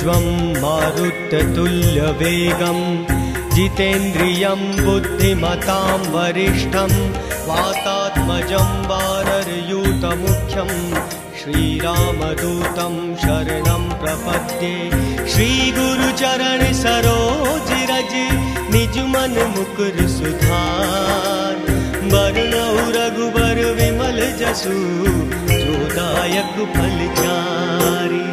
तेजस्विनावतीतमोजस्वी मारुततुल्यवेगं जितेन्द्रियं बुद्धिमतां वरिष्ठं वातात्मजं वानरयूथमुख्यं श्रीरामदूतं शरणं प्रपद्ये। श्रीगुरुचरण सरोज रज निज मन मुकुर सुधार वर्णौ रघुबर विमल जसु जोदायक फलचारी।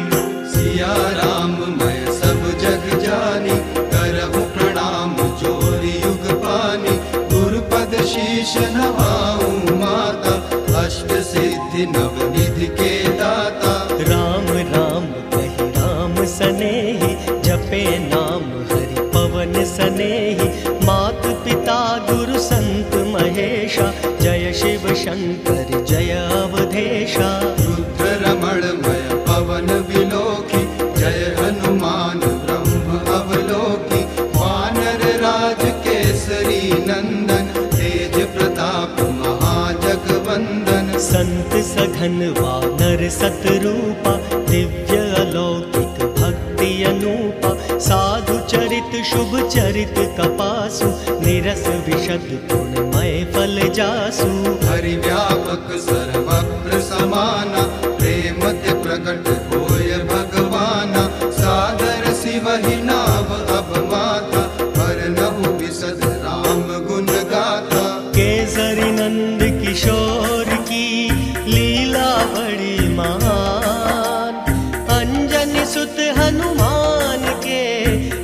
सिया राम मैं सब जग जानी करहु प्रणाम जोरि युग पानी। गुरुपद शीश नवाऊं माता अष्ट सिद्धि नवनिधि के दाता। राम राम कहि राम सनेहि जपे नाम हरि पवन सनेहि। मात पिता गुरु संत महेशा जय शिव शंकर जय अवधेशा। रुद्र रमण मय पवन विलोकी जय हनुमान ब्रह्म अवलोकी। वानर राज केसरी नंदन तेज प्रताप महाजगवंदन। संत सघन वानर सतरूपा दिव्य अलौकिक भक्ति अनूपा। साधु चरित शुभ चरित कपासु निरस विशद गुणमय फल जासु। हरि व्यापक सर्वत्र समाना प्रेम ते प्रकट होय भगवाना। सादर शिवहि नाव अब माता वरनहु विशद राम गुण गाथा। केसरी नंद किशोर की लीला बड़ी महान। अंजनी सुत हनुमान के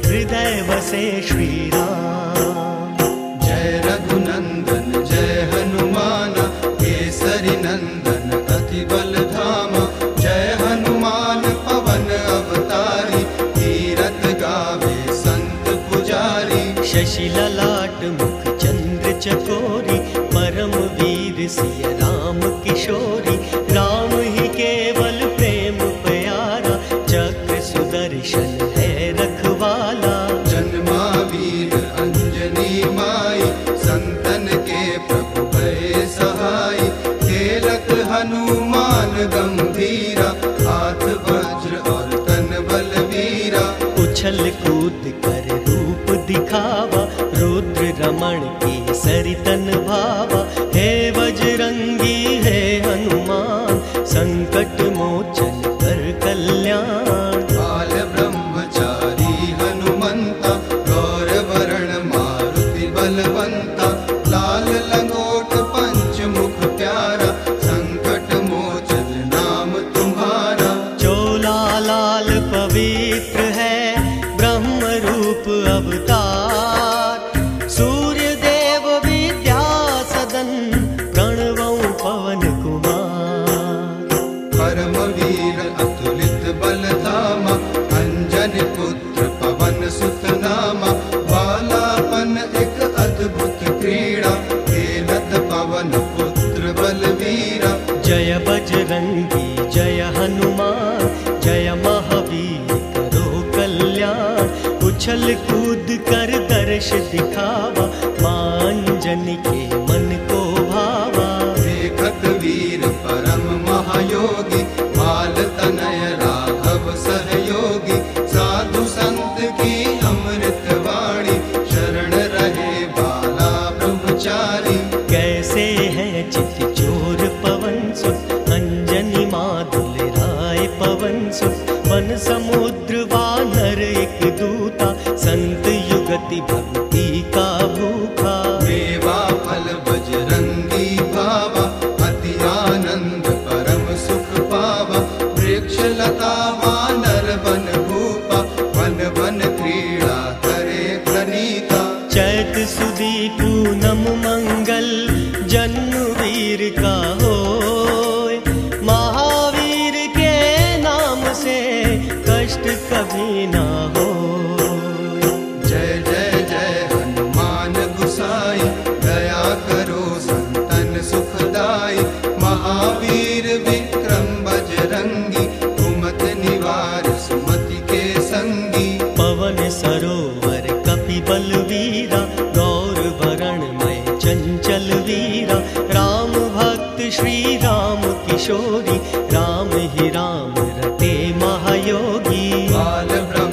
हृदय बसे श्री राम। जय रघुनंदन जय हनुमान केसरी नंदन अति बल धामा। जय हनुमान पवन अवतारी तीरथ गावे संत पुजारी। शशि ललाट मुख चंद्र चकोरी परम वीर सिया राम किशोरी। राम ही केवल प्रेम प्यारा चक्र सुदर्शन है रखवाला। जन्मा वीर अंजनी माई संतन के प्रभु भय सहाय। खेलत हनुमान गंभीरा हाथ वज्र और तन बलवीरा। उछल कूद कर रूप दिखावा रुद्र रमण केसरी तन भावा। हे बजरंगी है हनुमान संकट मोचन कर कल्याण। बाल ब्रह्मचारी हनुमंता गौर वरण मारुति बलवंता। लाल लंगोट पंच मुख प्यारा संकट मोचन नाम तुम्हारा। चोला लाल पवित्र है ब्रह्म रूप अवतार। सूर्य देव विद्या सदन प्रणवौ पवन कुमार। परम वीर अतुलित बल धामा अंजनी पुत्र पवन सुत नामा। बालापन एक अद्भुत क्रीड़ा खेलत पवन पुत्र बलवीरा। जय बजरंगी जय हनुमान जय महावीर करो कल्याण। उछल कूद कर दर्श दिखावा मां अंजनी के मन को भावा। देखत वीर परम महायोगी बाल तनय राघव सहयोगी। साधु संत की अमृत वाणी शरण रहे बाला ब्रह्मचारी। कैसे हैं चित चोर पवन सुत अंजनी माधुल राय पवन सुत। वन समुद्र वानर एक दूता संत युगति भक्ति का भूखा। मेवा फल बजरंगी भावा अति आनंद परम सुख पावा। वृक्ष लता वानर वन भूपा वन वन क्रीड़ा करे प्रणीता। चैत सुदी पूनम मंगल जन्म वीर का होय। महावीर के नाम से कष्ट कभी ना हो। जय जय जय हनुमान गुसाई दया करो संतन सुखदाई। महावीर विक्रम बजरंगी कुमत निवार सुमति के संगी। पवन सरोवर कपि बलवीरा गौर वरण मय चंचल वीरा। राम भक्त श्री राम किशोरी राम ही राम रटे महायोगी। बाल ब्रह्म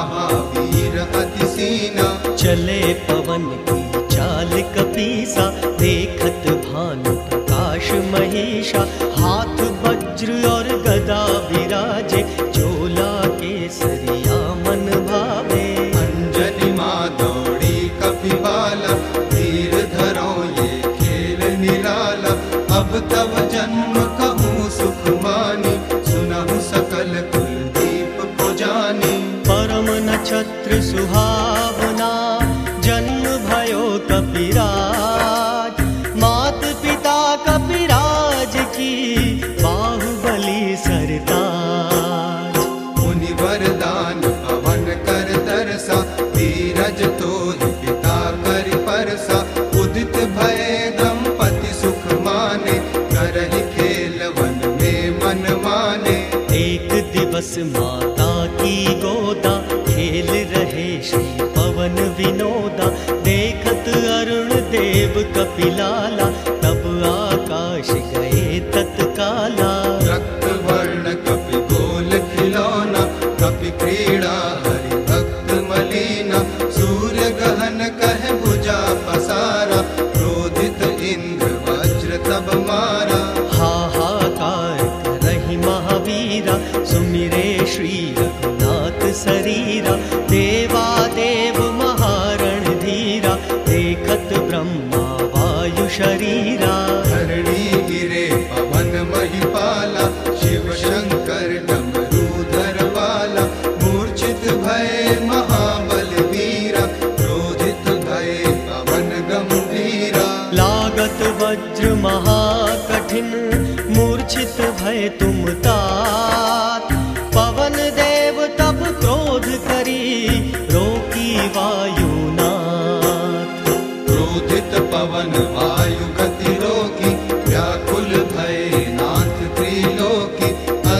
महावीर अति सीना। चले पवन की चाल कपीसा, देखत भानु प्रकाश महेशा। हाथ वज्र और गदा विराजे, चोला केसरिया मन भावे। अंजनी माँ दौड़ी कपिबाला, धीर धरो ये खेल निराला। अब तब जन्म कहूँ सुख मानी, सुनहु सकल कुलदीप को जानी। परम नक्षत्र सुहावना, जन्म भयो कपिराज। मात पिता कपिराज की, बाहुबली सरताज। मुनि वरदान पवन कर दरसा, धीरज तो ही पिता कर परसा। उदित भय दंपति सुख माने, करहि खेल वन में मन माने। एक दिवस माता की गोदा, खेल रहे श्री पवन विनोदा। देखत अरुण देव कपिलाला, तब आकाश गए तत्काला। रक्त वर्ण कपि गोल खिलौना, कपि क्रीड़ा हरि भक्त मलीना। सूर्य गहन कह भुजा पसारा, क्रोधित इंद्र वज्र तब मारा। हाहाकार करहि महावीरा, सुमिरे श्री रघुनाथ शरीरा। देवा देव महारण धीरा, देखत ब्रह्मा वायु शरीरा। धरणी गिरे पवन महिपाला, शिव शंकर डमरूधर बाला। मूर्छित भय महाबल वीरा, क्रोधित भय पवन गंभीरा। लागत वज्र महाकठिन, मूर्छित भय तुम तात। पवन देव तब क्रोध करी, रोकी वायुनाथ। क्रोधित पवन वायु गति रोकी, व्याकुल भय नाथ त्रिलोकी।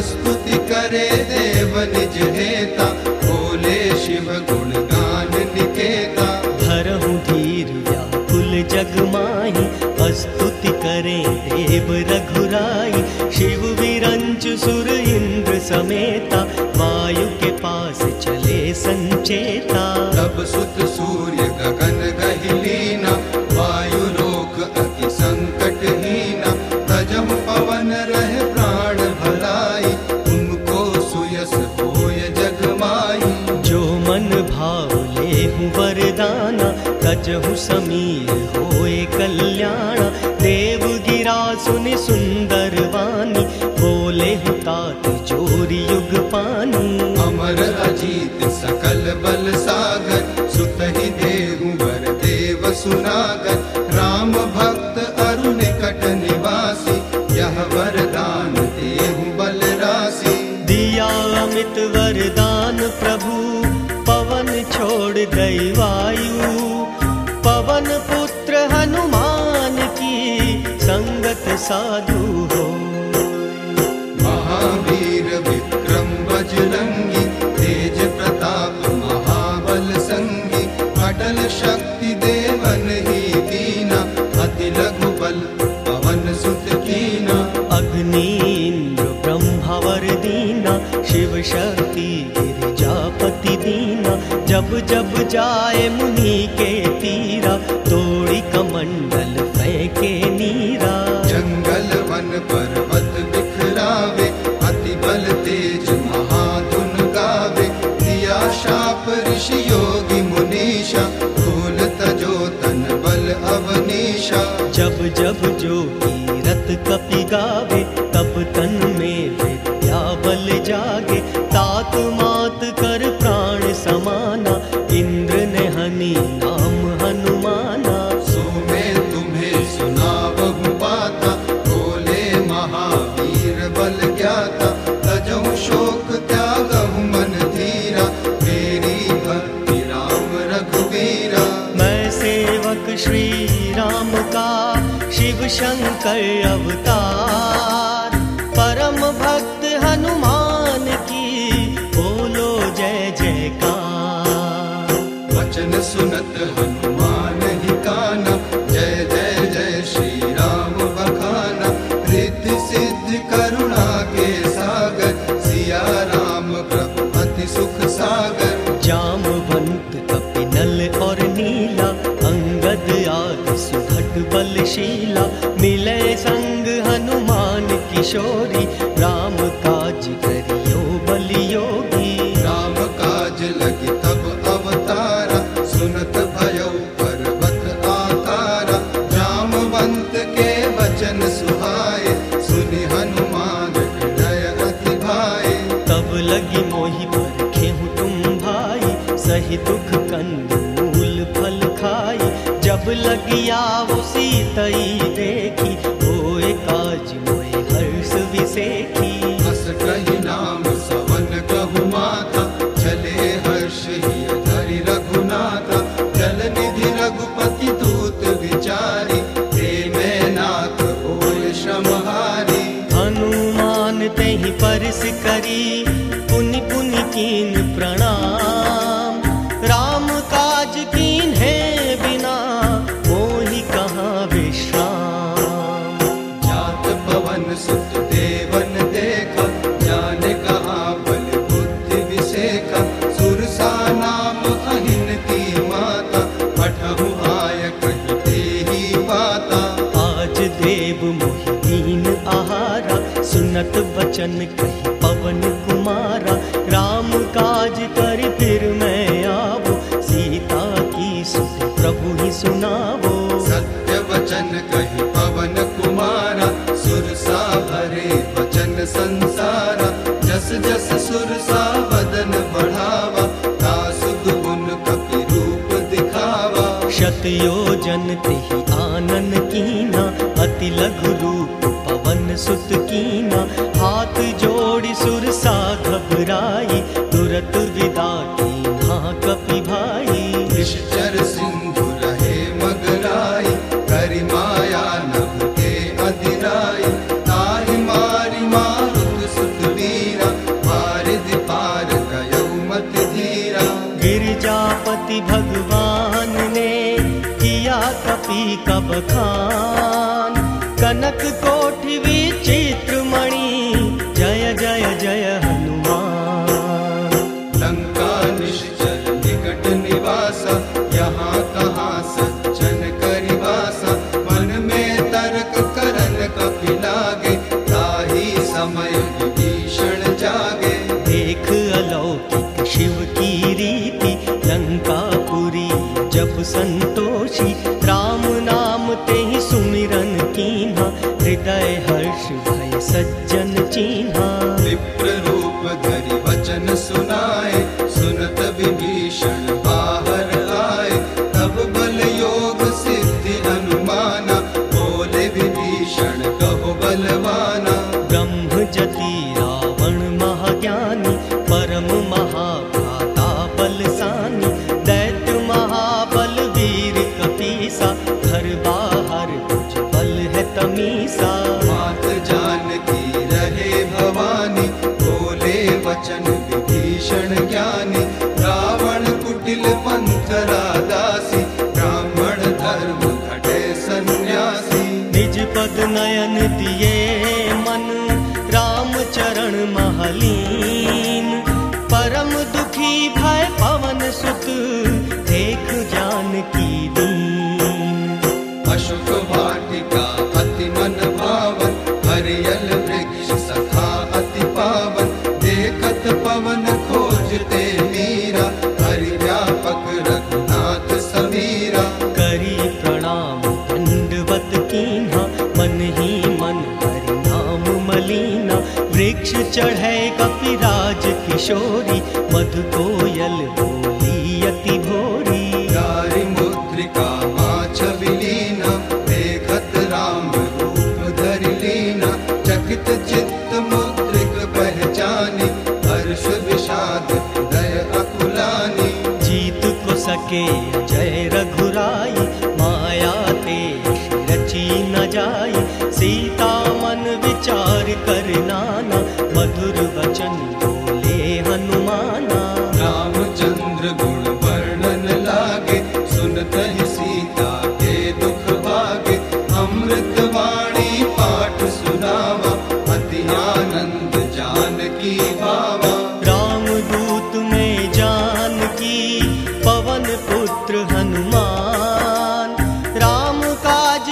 स्तुति करे देव निज हेता, बोले शिव गुण गान निकेता। धरहु धीर व्याकुल जग माही, स्तुति करें देव रघुराई। शिव विरंच सुर इंद्र समेता, वायु के पास चले संचेता। तब सुत सूर्य गगन गहिलीना, वायु रोक अति संकट हीना। तजम पवन रह प्राण भलाई, उनको सुयस होय जग माई। जो मन भाव लेहु वरदाना, तजहु समीर होए कल्याणा। देव गिरा सुनि सुंदर वाणी, बोले तात जोरी युग पानी। अमर अजीत सकल बल सागर, सुत ही देहु वर देव सुनागर। राम भक्त अरु निकट निवासी, यह वरदान देहु बल राशि। दिया अमित वरदान प्रभु, पवन छोड़ दई वायु। पवन पुत्र हनुमान की, संगत साधु हो। महावीर विक्रम बजरंगी, तेज प्रताप महाबल संगी। अटल शक्ति देवन ही दीना, अति लघु बल पवन सुत कीना। अग्नि इंद्र ब्रह्मावर दीना, शिव शक्ति गिरिजापति दीना। जब जब जाए मुनि के तीरा, तोड़ी कमंडल फेंके नीरा। जंगल वन पर्वत बिखरावे, अति बल तेज महाधुन गावे। दिया शाप ऋषि योगी मुनीषा, भूल तजो तन बल अवनीशा। जब जब जोगी रत कपि गावे, तब तन में विद्या बल जागे। तात मात कर प्राण समाना, इंद्र ने हनि नाम हनुमाना। सो मैं तुम्हें सुनावहु बाता, बोले महावीर बल ज्ञाता। तजहु शोक त्यागहु मन धीरा, मेरी भक्ति राम रघुवीरा। मैं सेवक श्री राम का, शिव शंकर अवतार। परम भक्त हनुमान की, बोलो जय जयकार। वचन सुनत हनुमान ही काना, जय जय जय श्री राम बखाना। रिद्धि सिद्धि करुणा के सागर, सिया राम प्रभु अति सुख सागर। बलशीला, मिले संग हनुमान किशोरी, राम काज करियो बलियोगी। राम काज लगी तब अवतारा, सुनत भयो पर्वत आकारा। जामवंत के वचन सुहाए, सुनि हनुमान हृदय अति भाए। तब लगी मोहि पर खेहु तुम भाई, सही दुख कंद मूल फल खाई। जब लगी आवो सीतई देखी, होए काज मोए हर्ष विसेखी। हस कही नाम सवन कहु माता, चले हर्ष ही धरि रघुनाथा। जल निधि रघुपति दूत विचारी, प्रेम नाथ होय श्रमहारी। हनुमान तेहि परस करी, पुनि पुनि कीन प्रणाम। राम काज कीन्हे बिना, मोहि कहाँ विश्राम। जात पवन सुत देवन देखा, जाने कहाँ बल बुद्धि विसेखा। सुरसा नाम अहिन की माता, पठहु आय कहि तेहि बाता। आज देव मोहि दीन आहारा, सुनत वचन कही पवन कुमारा। राम काज कर फिर मैं आवो, सीता की सुत प्रभु ही सुनावो। सत्य वचन कही पवन कुमारा, सुरसा भरे वचन संसारा। जस जस सुरसा बदन बढ़ावा, तासु दुगुन कपि रूप दिखावा। शतयोजन तेहि आनन कीना, अति लघु रूप पवन सुत कीना। हाथ जोड़ी सुरसा घबराई, तुरत विदा कीन्हा कपि भाई। निश्चर सिंधु रहे मगराई, करि माया नभ के अधिराई। ताहि मारि मारुत सुत वीरा, वारिधि पार गयो मति धीरा। गिरजापति भगवान ने किया कपि कब खान। कनक कोटि विचित्र मणि, जय जय जय हनुमान। लंका निश्चल निकट निवासा, यहाँ कहाँ सज्जन करिवासा। मन में तर्क करन कपि लागे, ताहि समय विभीषण जागे। देख अलौकिक शिव की रीति, लंकापुरी जब संतोषी। राम नाम तेहि सुमिरन कीन्हा, हृदय हर्ष भय सज्जन चीन्हा। विप्र रूप धरि वचन सुनाए, सुनत विभीषण बाहर आए। तब बल योग सिद्धि अनुमाना, बोले विभीषण कहो बलवाना। ब्रह्म जति रावण महाज्ञानी, परम महाभ्राता बलसानी। दैत्य महाबल वीर कपीसा, घर बाहर कुछ बल है तमीसा। मात जानकी रहे भवानी, बोले वचन विभीषण ज्ञानी। रावण कुटिल मंथरा दासी, ब्राह्मण धर्म घटे सन्यासी। निज पद नयन दिए मन, राम चरण महलीन। परम दुखी भय पवन सुत, देख जानकी दीन। अशोक वाटिका अति मन भावन, हरियल वृक्ष सखा अति पावन। देखत पवन खोजते मीरा, हरि व्यापक रघुनाथ समीरा। करी प्रणाम दंडवत कीन्हा, मन ही मन हरि नाम मलीना। वृक्ष चढ़े कपिराज किशोरी, मधु कोयल बोली अति भोरी। गारि मुद्रिका माछ विलीना, देखत राम रूप धरि लीना। चकित चित्त मुद्रिक पहचानी, हर्ष विषाद हृदय अकुलानी। जीत को सके जय रघुराई, माया ते रची न जाई। सीता मन विचार कर नाना, मधुर वचन बोले हनुमाना। रामचंद्र गुण वर्णन लागे, सुनत ही सीता के दुख भागे। अमृत वाणी पाठ सुनावा, अति आनंद जानकी भावा। रामदूत में जानकी, पवन पुत्र हनुमान। राम काज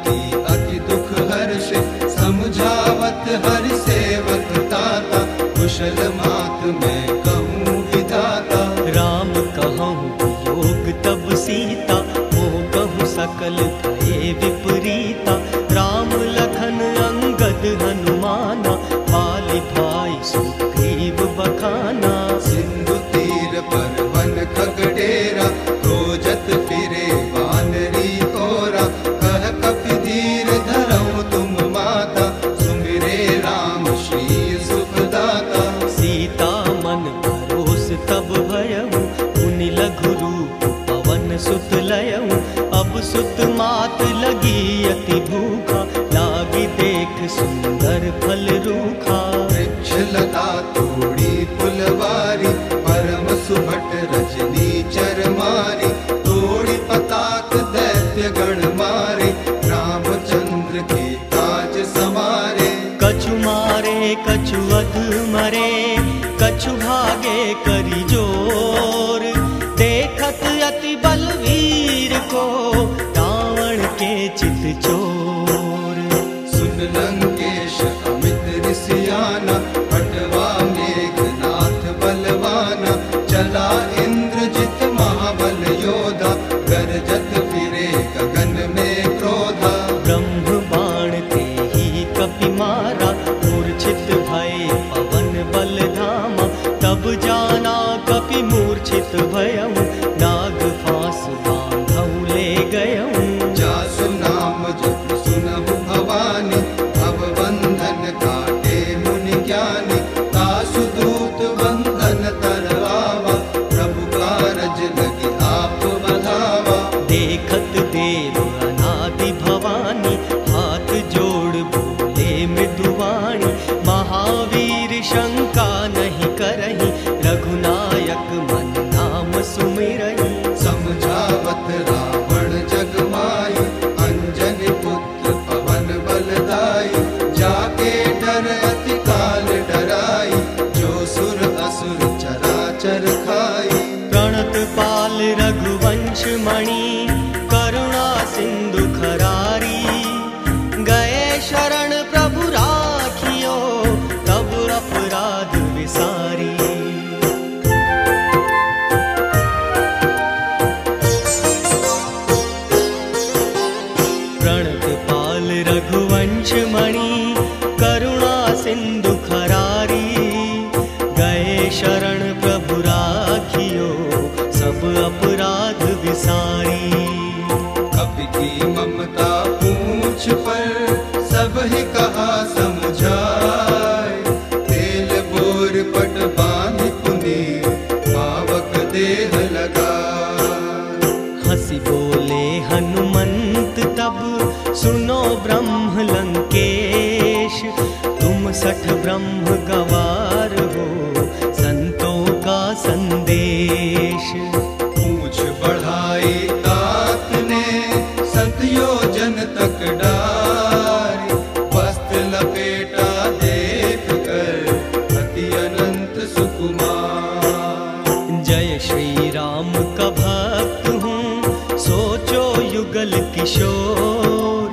की अति दुख हर्ष, समझावत हरि सेवक ताता, कुशल मात मैं कहूँ विधाता। राम कहूँ वियोग तब सीता, मोह कहूँ सकल भये विपरीता। राम लखन अंगद हनुमाना, पाली भाई सुग्रीव बखाना। सिंधु तीर पर वन खगडेरा, खोजत फिरे वानरी कोरा। कह कपि धीर धरऊ तुम माता, सुमिरे राम श्री सुखदाता। सीता मन भरोस तब भयऊ, मुनि लघु रूप पवन सुत लयऊ। अब सुत मात लगी अति भूखा, लागी देख सुंदर फल रूखा। वृक्ष लता तोड़ी फुलवारी, परम सुभट रजनी चर मारी। तोड़ी पताक दैत्य गण मारे, रामचंद्र के काज सवारे। कछु मारे कछु अध मरे, कछु भागे करि जोर। देखत अति बलवीर को, रावण के चित चोर। सुन लंकेश अमित ऋषियाना, पटवा मेघनाथ बलवाना। चला इंद्रजित महाबल योधा, गरजत फिरे गगन में क्रोधा। ब्रह्म बाण ते ही कपि मारा, मूर्छित भये पवन बल धामा। तब जाना कपि मूर्छित भयऊ, नाग फांस बांधऊ ले गयऊ। जासु नाम जप सुनहु भवानी, भव बंधन काटे मुनि ज्ञानी। तासु दूत बंधन तर आवा, प्रभु कारज लगी आप बधावा। देखत देव अनादि भवानी, हाथ जोड़ बोले मृदुवाणी। महावीर शंका नहीं करही, रघुनायक मन नाम सुमिरही। समझावत रावण जग माई, अंजनी पुत्र पवन बलदाई। जाके डर अति काल डराई, जो सुर असुर चराचर खाई। प्रणत पाल रघुवंश मणि, करुणा सिंधु खरारी। गए शरण प्रभु राखियो, तब अपराध विसारी। प्रणत पाल रघुवंश मणि, करुणा सिंधु खरारी। गए शरण प्रभु राखियो, सब अपराध विसारी। कपि की ममता पूछ पर, सब ही कहा समझाए। तेल बोर पट बांध पुनि, पावक देह लगा। हंसी बोले हनुमंत तब, सुनो ब्रह्म लंकेश। तुम 60 ब्रह्म गवार हो, संतों का संदेश। पूछ बढ़ाई तात ने, सतयोजन तक डारी। वस्त्र लपेटा देख कर, अति अनंत सुकुमार। जय श्री राम का भक्त हूँ, सोचो युगल किशोर।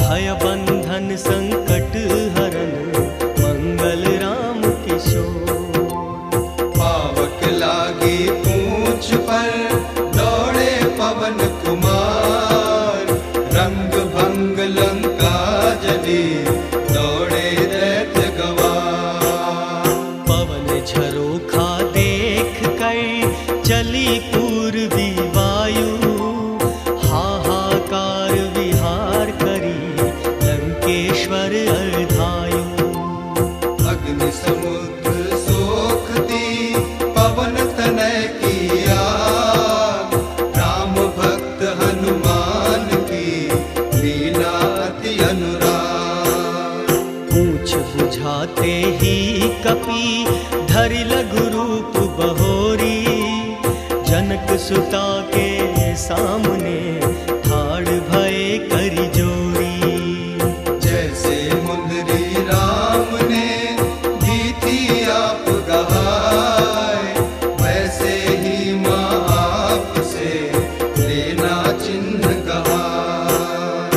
भय बंधन संकट हरन, मंगल राम किशोर। पावक लागी पूछ पर, दौड़े पवन कुमार। रंग भंग लंका जली, दौड़े दैत्य गवार। पवन झरोखा देख कर, चली पूर्वी वायु। हाहाकार विहार करी, लंकेश्वर अर्धायु। अग्नि समुद्र सोखती, पवन तनय की आग। राम भक्त हनुमान की, लीला अति अनुराग। पूछ बुझाते ही कपि, धरि लघु रूप बहोरी। जनक सुता के सामने, ठाड़ भय करि जोरी। जैसे मुंदरी राम ने, दी थी आप गहाय। वैसे ही माँ आपसे, लेना चिन्ह गवाय।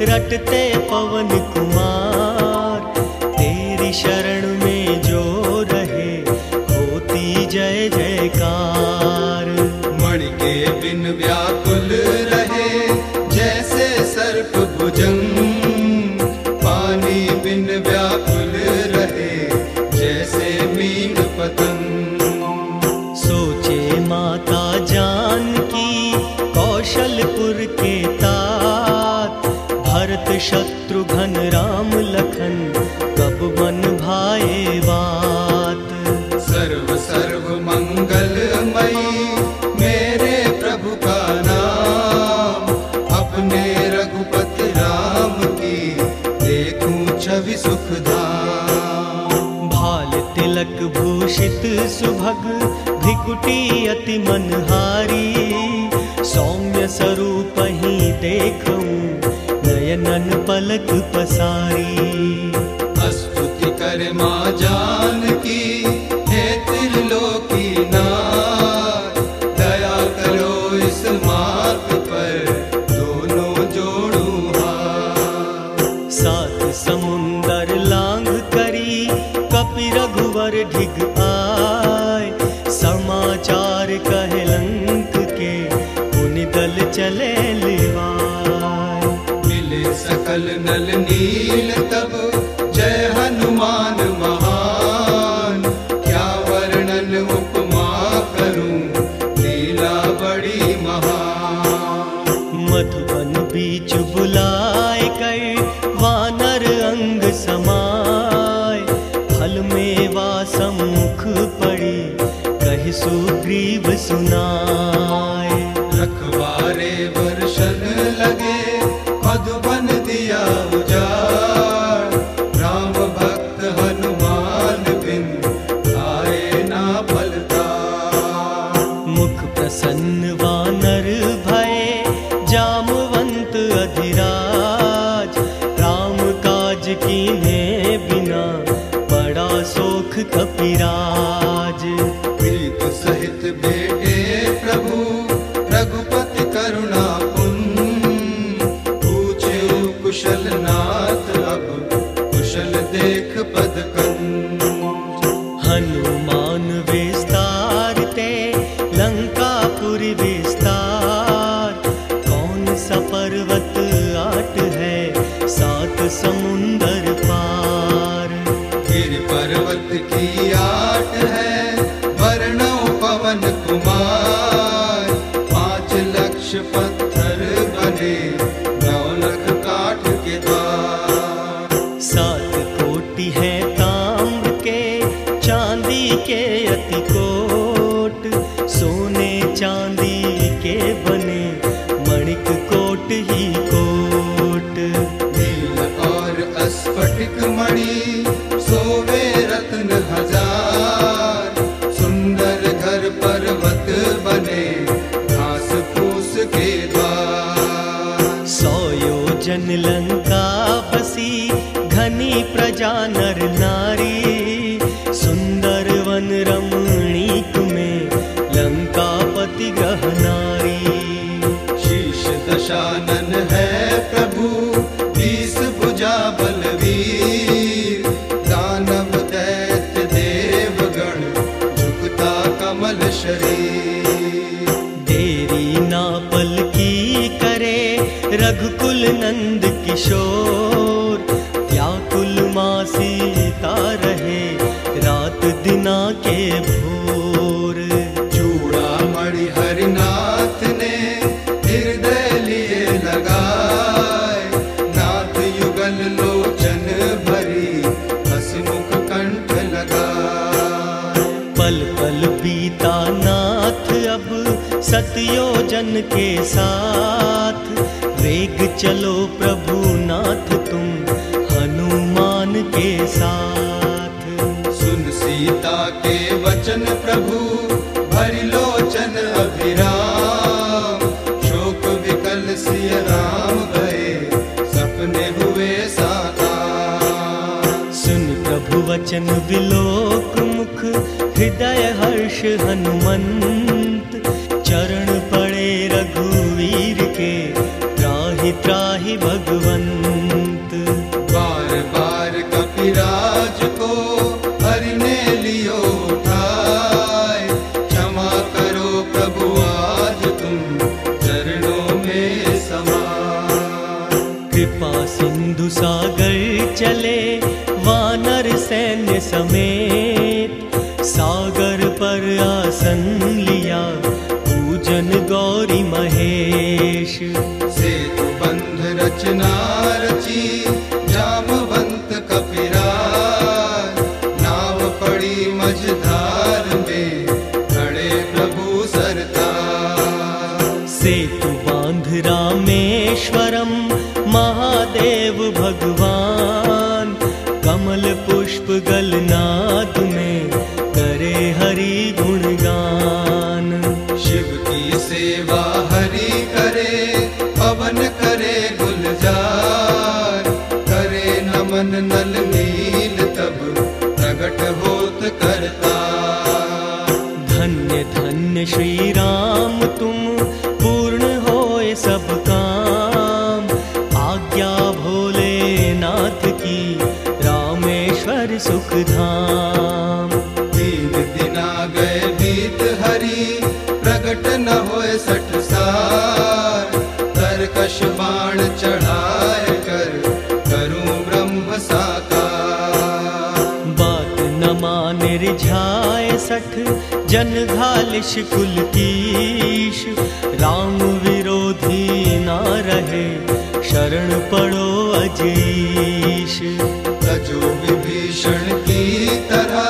रटते पवन कुमार। तेरी शरण में जो रहे होती जय जयकार। मणि के बिन व्याकुल रहे जैसे सर्प भुजंग, पानी बिन व्याकुल रहे जैसे मीन पतंग। सोचे माता जानकी कौशलपुर के तात, भरत शत्रुघ्न राम लखन कब मन भाए बात। सर्व सर्व मंगलमयी मेरे प्रभु का नाम, अपने रघुपति राम की देखूं छवि सुखधाम। भाल तिलक भूषित सुभग भ्रिकुटी अति मनहारी, सौम्य स्वरूप ही देखूं नयनन पलक पसारी। स्तुति कर माँ जानकी हे त्रिलोकी नाथ, दया करो इस मार्ग पर दोनों जोड़ूं हाथ। सात समुंदर लांघ करी कपि रघुवर ढिग आए, समाचार कहे लंक के पुनि दल चले लिवाए। मिले सकल नल नील तब जय हनुमान महान, क्या वर्णन उपमा करूं लीला बड़ी महान। मधुबन बीच बुलाए कर वानर अंग समाए, फल मेवा सम्मुख पड़ी कहि सुग्रीव सुनाए। रखवारे वर्षन लगे मधुबन दिया उजाड़, राम भक्त हनुमान बिन आए ना फलदार। मुख प्रसन्न वानर भये जामवंत अधिराज, राम काज कीन्हे बिना बड़ा शोक कपिराज। प्रीत सहित बेटे प्रभु रघुपति करुणा पुन, पूछे कुशल नाथ अब कुशल देख पद कंज। हनुमान विस्तार ते लंकापुरी विस्तार, कौन सा पर्वत आट है सात समुंदर पार। गिर पर्वत की आट है वर्णो पवन कुमार, 5 लक्ष पत्थर बने 9 लख काठ के द्वार। 7 कोटि है ताम्र के चांदी के अति कोट, सोने चांदी के बने मणिक कोट ही कोट। नील और स्फटिक मणि सोवे रत्न हजार, सुंदर घर पर्वत बने घास फूस के द्वार। 100 योजन लंका बसी घनी प्रजा नर नारी, सुंदर वन रमणीक में लंकापति ग्रह नारी। शीश दशानन है प्रभु 20 भुजा बलवीर, दानव दैत्य देवगण झुकता कमल शरीर। देरी ना पलकी करे रघुकुल नंद किशोर, व्याकुल माँ सीता रहे रात दिना के भोर। चूड़ामणि हरिनाथ ने हृदय लिए लगाए, नाथ युगल लोचन भरी हसमुख कंठ लगाए। पल पल बीता नाथ अब सतयोजन के साथ, वेग चलो प्रभु नाथ तुम हनुमान के साथ। सुन सीता के वचन प्रभु भरि लोचन अभिराम, शोक विकल सिय राम गए सपने हुए साकार। सुन प्रभु वचन विलोक मुख हृदय हर्ष हनुमंत, चरण पड़े रघुवीर के त्राहि त्राहि भगवंत। अंत। बार बार कपिराज को हरि ने लियो उठाए, क्षमा करो प्रभु आज तुम चरणों में समाए। कृपा सिंधु सागर चले वानर सैन्य समेत, सागर पर आसन लिया पूजन गौरी महेश। सेतु बंध रचना रची जामवंत कपिराज, नाव पड़ी मझधार में खड़े प्रभु सरताज। सेतु बांध रामेश्वरम महादेव भगवान, कमल पुष्प गलनाद में करे हरि गुणगान। शिव की सेवा हरि करे, पवन करे गुलजार, करे नमन नल नील तब प्रगट होत करता। धन्य धन्य श्री राम तुम पूर्ण होए सब काम, आज्ञा भोलेनाथ की रामेश्वर सुख धाम। तीन दिन आ गए बीत हरि, प्रगट न होए 60 साल, तरकश बाण चढ़ाए कर करूं ब्रह्म साकार। बात न माने रिझाए 60 जन घालिश कुलकीश, राम विरोधी ना रहे शरण पड़ो अजीश। तजो विभीषण की तरह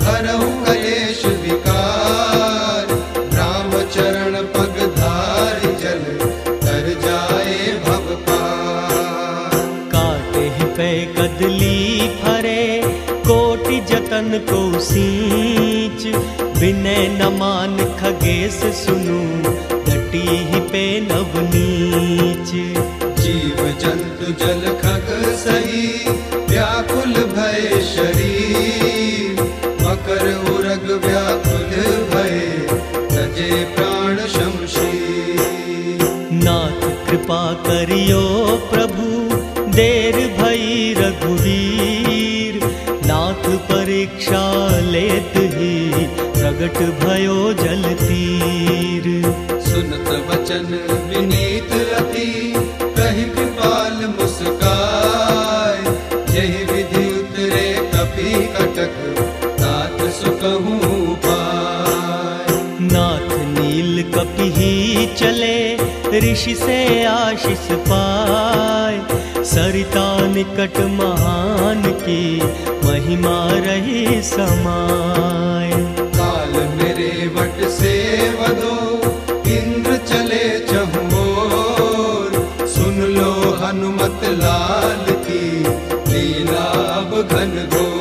हरहु कलेश विकार, राम चरण पग धारि जल तर जाए भव पार। काटे पे कदली फरे कोटि जतन को सींच, विनय न मान खगेश सुनु घटी ही पे नवनीच। जीव जंतु जल खग सही व्याकुल भय शरीर, मकर उरग व्याकुल भय तजे प्राण शमशीर। नाथ कृपा करियो प्रभु देर भई रघुवीर, नाथ परीक्षा लेत ही प्रगट भयो जल तीर। सुनत वचन विनीत अति कहि कृपाल मुस्काय, यही विधि उतरे कपि कटक तात सुकहूँ पाय। नाथ नील कपि ही चले ऋषि से आशीष पाए, सरिता निकट महान की महिमा रही समाय। काल मेरे वट से वधो इंद्र चले चहुओर, सुन लो हनुमत लाल की लीला अब घनघोर।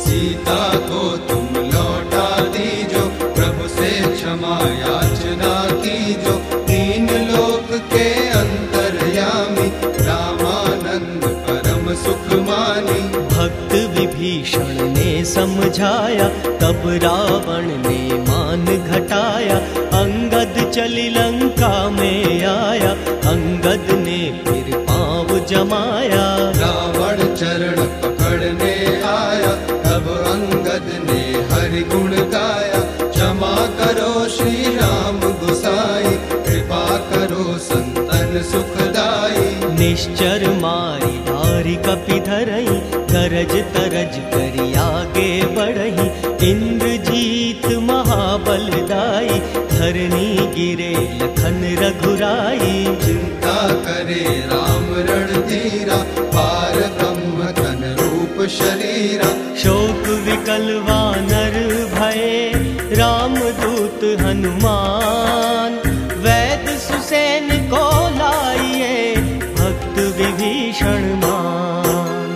सीता को तुम लौटा दीजो, प्रभु से क्षमा याचना कीजो, तीन लोक के अंतर्यामी रामानंद परम सुख मानी। भक्त विभीषण ने समझाया तब रावण ने मान घटाया, अंगद चली लंका में आया, अंगद ने फिर पाँव जमाया। रावण चरण पकड़ने आया, तब अंगद ने हरि गुण गाया। क्षमा करो श्री राम गोसाई, कृपा करो संतन सुखदाई। निश्चर मारी भारी कपि धरई, गरज तरज करी आगे बढ़ही, इंद्रजीत महाबलदाई, धरनी गिरे लखन रघुराई। चिंता करे राम रणधीरा, पार ब्रह्म तन रूप शरीरा। शोक विकल वानर भये रामदूत हनुमान, वैद सुसेन को लाइए भक्त विभीषण मान।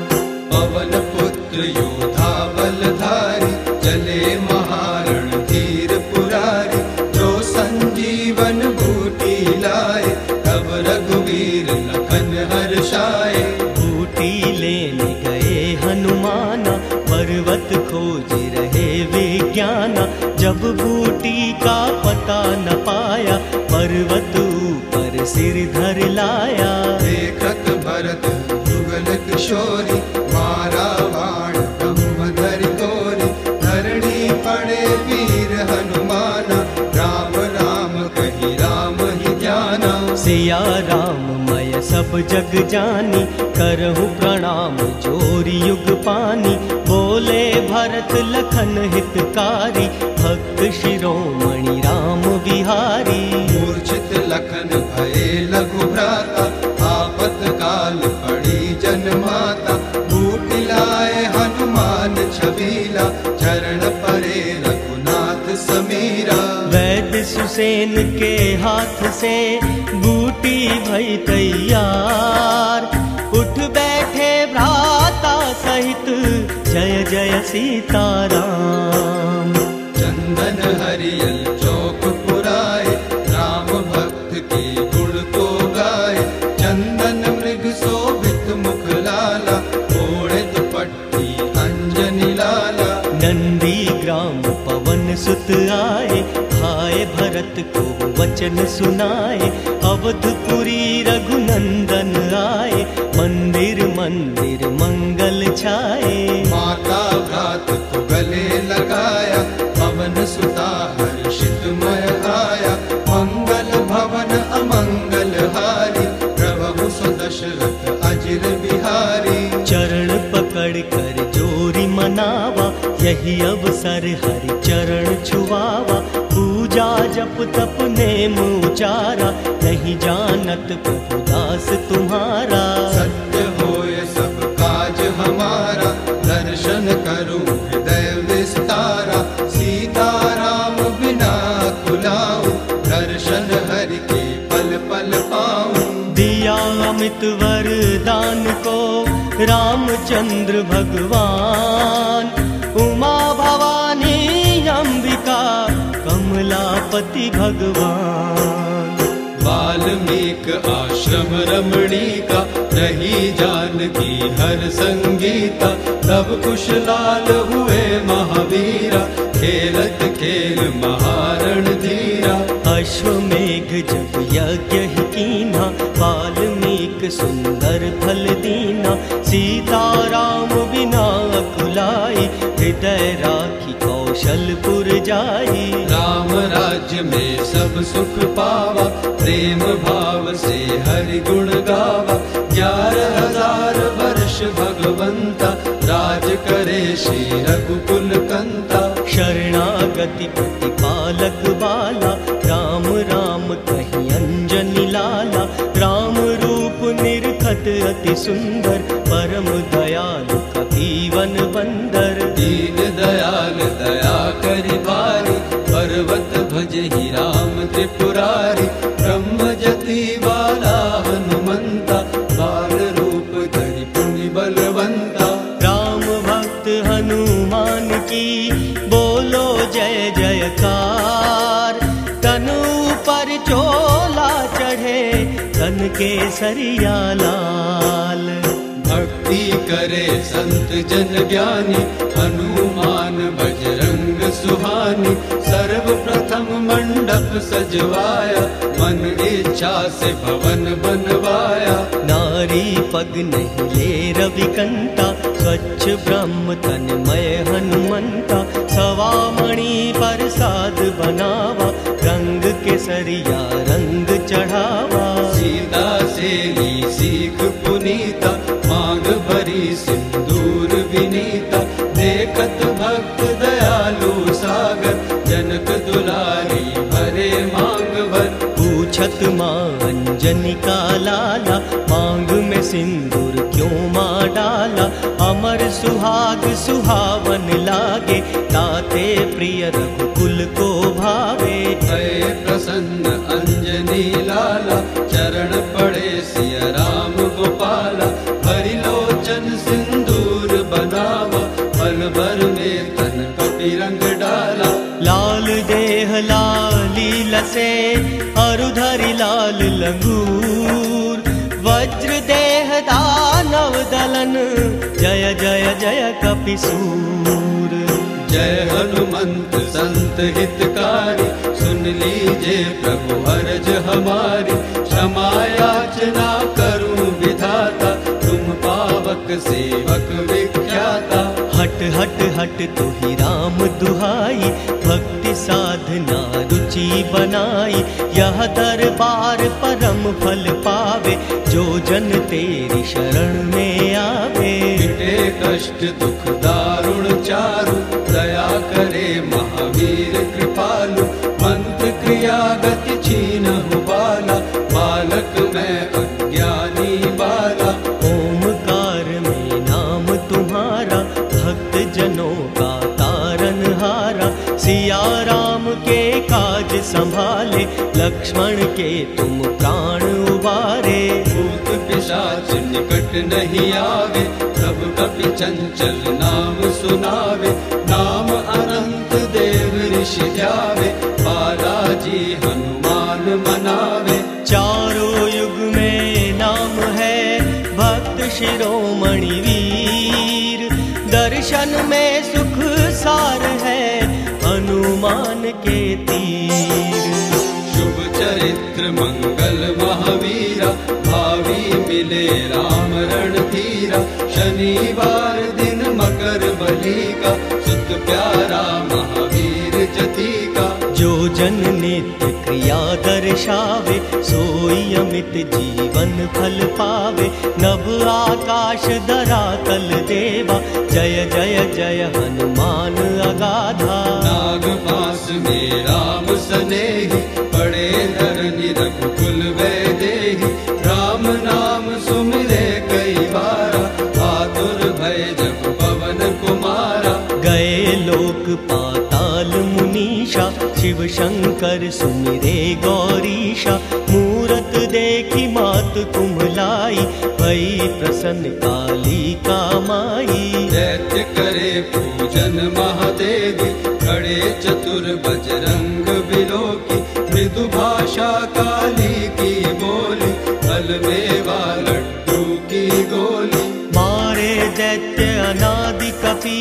पवन पुत्र योधा बलधारी, चले महारण धीर पुरारी। जो संजीवन बूटी लाए, तब रघुवीर लखन हर्षाए। बूटी लेने गए हनुमाना, पर्वत खोज रहे विज्ञाना, जब बूटी बूटी का पता न पाया, पर्वत ऊपर सिर धर लाया। देखत भरत युगल किशोरी, मारा बाण ब्रह्मधर तोरी। धरणी पड़े वीर हनुमाना, राम राम कही राम ही ध्याना। सिया राम मैं सब जग जानी, करहु प्रणाम जोरी युग पानी। बोले भरत लखन हितकारी, भक्त शिरोमणि राम बिहारी। मूर्छित लखन भये लघु भ्राता, आपत काल पड़ी जन माता। बूटी लाए हनुमान छबीला, चरण परे रघुनाथ समीरा। वैद्य सुसेन के हाथ से बूटी भई तैयार, उठ बैठे भ्राता सहित जय जय सीताराम। चंदन हरियल चौक पुराए, राम भक्त के गुण को गाए। चंदन मृग शोभित मुख लाला, ओढ़े दुपट्टी अंजनी लाला। नंदी ग्राम पवन सुत आए, भाई भरत को वचन सुनाए। अवधपुरी रघुनंदन आए, मंदिर मंदिर मंगल छाए। माता भ्रात को गले लगाया, पवन सुता हर्षित मय आया। मंगल भवन अमंगल हारी, प्रभु सुदशरथ अजिर बिहारी। चरण पकड़ कर जोरी मनावा, यही अवसर हरि चरण छुआवा। पूजा जप तप नेम उचारा, नहीं जानत प्रभु दास तुम्हारा। सत्य होय सब काज हमारा, दर्शन करूं हृदय विस्तारा। सीता राम बिना कुलाऊं, दर्शन हरि के पल पल पाऊं। दिया अमित वरदान को रामचंद्र भगवान, उमा भवानी अंबिका कमलापति भगवान। वाल्मीकि आश्रम रमणीका, रही जानकी हर संगीता। तब कुशलाल हुए महावीरा, खेलत खेल महारण धीरा। अश्वमेघ जब यज्ञ ही कीन्हा, वाल्मीकि सुंदर फल दीना। सीता राम बिना अकुलाई, हृदय राखी कौशलपुर जाई। राम राज्य में सब सुख पावा, प्रेम भाव से हरि गुण गावा। 11,000 वर्ष भगवंता, राज करे श्री रघुकुल कंता। शरणागति प्रतिपालक बाला, राम राम कहीं अंजनी लाला। राम रूप निरखत अति सुंदर, परम दयालु कपीवन बंदर। दीन दयाल दया करि भारी, पर्वत भजहि राम त्रिपुरारी। ब्रह्म जति वाला हनुमंता, बाल रूप धरि पुनि बलवंता। राम भक्त हनुमान की बोलो जय जयकार। तनु पर चोला चढ़े, तन के सरिया लाल। भक्ति करे संत जन ज्ञानी, हनुमान बजरंग सुहानी। सर्वप्रथम मंडप सजवाया, मन इच्छा से भवन बनवाया। नारी पग नहीं ले रविकंता, स्वच्छ ब्रह्म तन्मय हनुमंता। सवा मणि प्रसाद बनावा, रंग केसरिया रंग चढ़ावा। सीता से ली सीख पुनीता, मांग भरी सिंदूर विनीता। देखत भक्त दयालु सागर, जनक दुलारी भरे मांग भर। पूछत माँ अंजनी का लाला, मांग में सिंदूर क्यों माँ डाला। अमर सुहाग सुहावन लागे, ताते प्रिय रघुकुल को भावे। भय प्रसन्न अंजनी लाला, चरण पड़े सिया राम गोपाला। हरि लोचन सिंदूर बनावा, पल भर में तन कपि रंग डाला। लाल देह लाली लसे, अरुधरि लाल लंगूर। वज्र देह दानव दलन, जय जय जय कपिसूर। जय हनुमंत संत हितकारी, सुन लीजिए प्रभु हरज हमारी। क्षमा याचना करूं विधाता, तुम पावक सेवक विख्याता। हट हट हट तू ही राम दुहाई, भक्ति साधना रुचि बनाई। यह दरबार परम फल पावे, जो जन तेरी शरण में आवे। मिटे कष्ट दुख दारुण चारु, दया करे महावीर कृपालु। मंत्र क्रिया गति छीनहु बाला, बालक मैं अज्ञानी बाला। ओमकार में नाम तुम्हारा, भक्त जनों का तारनहारा। सिया राम के काज संभाले, लक्ष्मण के तुम प्राण उबारे। भूत पिशाच निकट नहीं आवे, प्रभु कपि चंचल नाम सुनावे। नाम अनंत देव ऋषि ध्यावे, बालाजी हनुमान मनावे। चारों युग में नाम है भक्त शिरोमणि वीर। दर्शन में सुख सार है हनुमान के तीर। शुभ चरित्र मंगल महावीरा, भावी मिले राम रणधीरा। शनिवार दिन मकर बली का, सुत प्यारा महावीर जती का। जो जन नित्य क्रिया दर्शावे, सोई अमित जीवन फल पावे। नभ आकाश धरातल देवा, जय जय जय हनुमान अगाधा। नाग पास में राम सनेही, बड़े धरनी रघुकुल वैदेही। राम नाम सुमिरे कई बारा, आतुर भय जब पवन कुमारा। गए लोक पाताल मुनीषा, शिव शंकर सुमिरे गौरीशा। मूरत देखी मात कुम्हलाई, भई प्रसन्न काली का माई। दैत्य करे पूजन महादेवी, खड़े चतुर बजरंग बिलोकी। मृदु भाषा काली की बोली, बल मेवा लड्डू की गोली। मारे दैत्य अनादि कपि,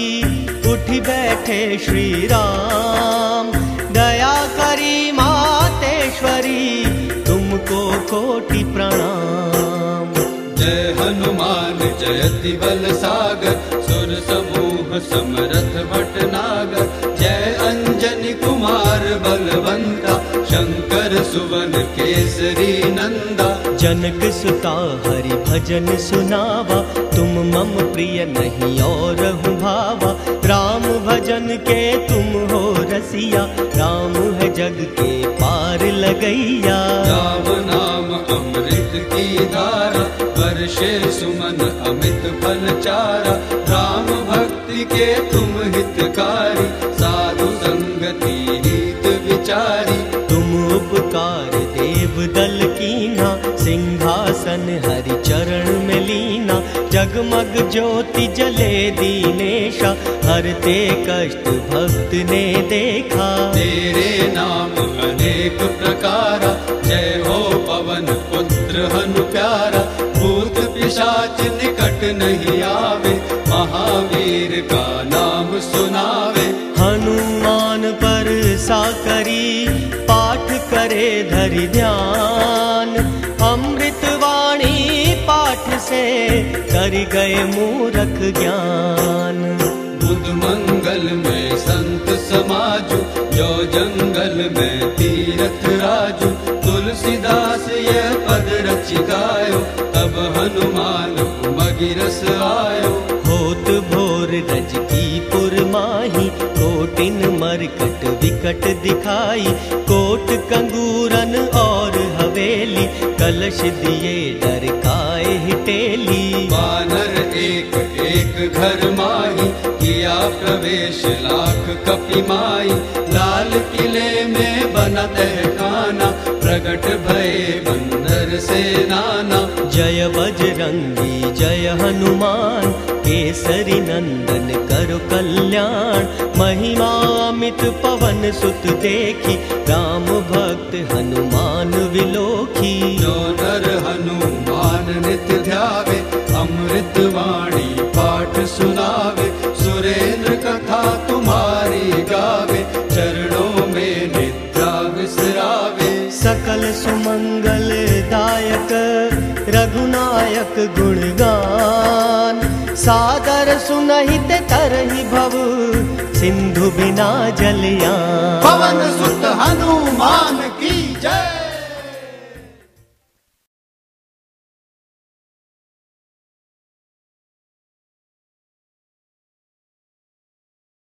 उठ बैठे श्री राम। दया करी मातेश्वरी, तुमको कोटि प्रणाम। जय हनुमान जयति बल सागर, सुर समूह समरथ भटनागर। जय अंजनी कुमार बलवंता, शंकर सुवन केसरी नंदा। जनक सुता हरि भजन सुनावा, तुम मम प्रिय नहीं और भावा। राम भजन के तुम हो रसिया, राम है जग के पार लगैया। राम नाम अमृत की धारा, वर्षे सुमन अमित फल चारा। राम भक्ति के तुम हितकारी, साधु संगति रीत विचारी। तुम उपकार देव दल कीन्हा, सिंहासन हरि चरण में लीना। जगमग ज्योति जले दीनेशा, हरते कष्ट भक्त ने देखा। तेरे नाम अनेक प्रकारा, जय हो पवन पुत्र हनु प्यारा। भूत पिशाच निकट नहीं आवे, महावीर का नाम सुनावे। हनुमान पर साकरी, पाठ करे धरि ध्यान। अमृत वाणी पाठ से, कर गए मूरख ज्ञान। बुध मंगल में संत समाजु, जो जंगल में तीरथ राजू। तुलसीदास ये पद रच गायो, तब हनुमान मगिरस आयो। होत भोर रज की पुरमाही, कोटिन मरकट विकट दिखाई। कोट कंगूरन और हवेली, कलश दिए डर काए हिटेली। वानर एक एक घर माही, किया प्रवेश लाख कपि माई। लाल किले में बना तहखाना, प्रगट भये बंदर सेनाना। जय बजरंगी जय हनुमान, केसरी नंदन करो कल्याण। महिमा अमित पवन सुत देखी, राम भक्त हनुमान विलोकी। जो नर हनुमान नित ध्यावे, अमृत वाणी पाठ सुनावे। सुरेंद्र कथा तुम्हारी गायक गुणगान। सादर सुनहित तरहि भव सिंधु बिना जलयान। पवन सुत हनुमान